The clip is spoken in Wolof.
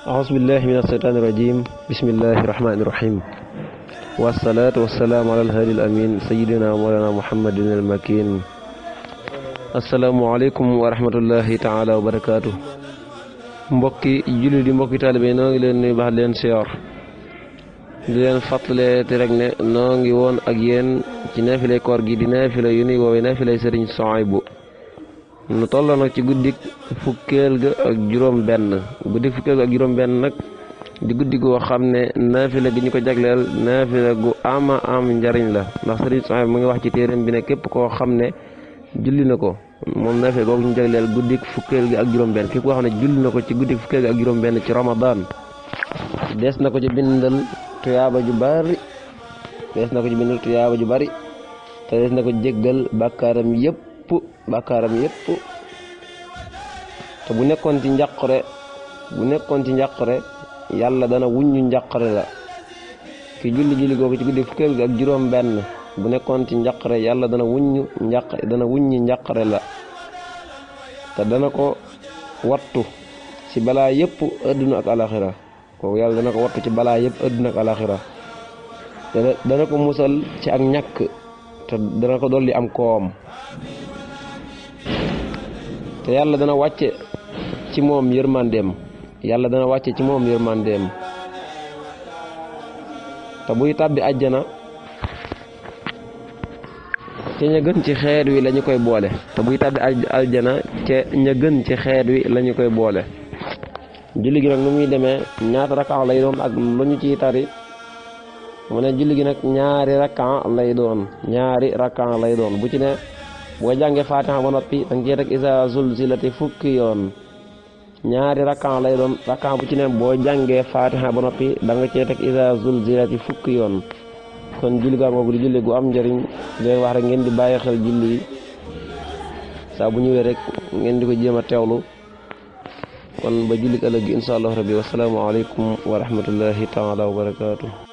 أعوذ بالله من الشيطان الرجيم بسم الله الرحمن الرحيم والصلاة والسلام على الهادي الأمين سيدنا مولانا محمد المكين السلام عليكم ورحمة الله تعالى وبركاته mbokki julli di mbokki taalibe noo ngi leen nuyu baax leen siyaar di leen fàttale te rek ne noo ngi woon ak yéen ci naafile koor gi di naafile yu nuy woowee naafile Sëriñ Suhaybu nu tolloo nag ci guddik fukkeel ga ak juróom benn guddik fukkeel ga ak juróom benn nag di guddi goo xam ne naafila gi ñu ko jagleel naafila gu am njariñ la ndax Sëriñ Suhaybu mu ngi wax ci téereem bi ne képp koo xam ne julli na ko moom naafila googu ñu jagleel guddik fukkeel gi ak juróom benn képp koo xam ne julli na ko ci guddik fukkeel gi ak juróom benn ci Ramadan des na ko ci bindal tuyaaba ju bari te des na ko jéggal bàkkaaram yépp te bu nekkoon ci njàqare yàlla dana wuññu njàqare la ki julli googu ci guddi fukkeel gi ak juróom benn bu nekkoon ci njàqare yàlla dana wuññi njàqare la te dana ko wattu ci balaa yépp àdduna ak alaxira kooku yàlla dana ko wattu ci balaa yépp àdduna ak alaxira te dana ko musal ci ak ñàkk te dana ko dolli am koom te yàlla dana wàcce ci moom yërmandeem te buy tàbbi àjjana ca ña gën ci xeet wi lañu koy boole julli gi nag nu muy demee ñaata rakka lay doon ak lu ñu ciy tari mu ne julli gi nag ñaari rakka lay doon bu ci ne boo jàngee Faatiha ba noppi danga cee teg Izaa zulzilati fukki yoon ñaari rakka lay doon rakka bu ci ne boo jàngee Faatiha ba noppi danga cee teg Izaa zulzilati fukki yoon kon julli gaa ngoogu di julli gu am njëriñ leen wax rek ngeen di bàyyi xel julli yi saa bu ñëwee rek ngeen di ko jéem a teewlu kon ba julli ëllëg gi insha Allah rabbi wasalaamu aleykum wa rahmatullahi taala wa barakaatu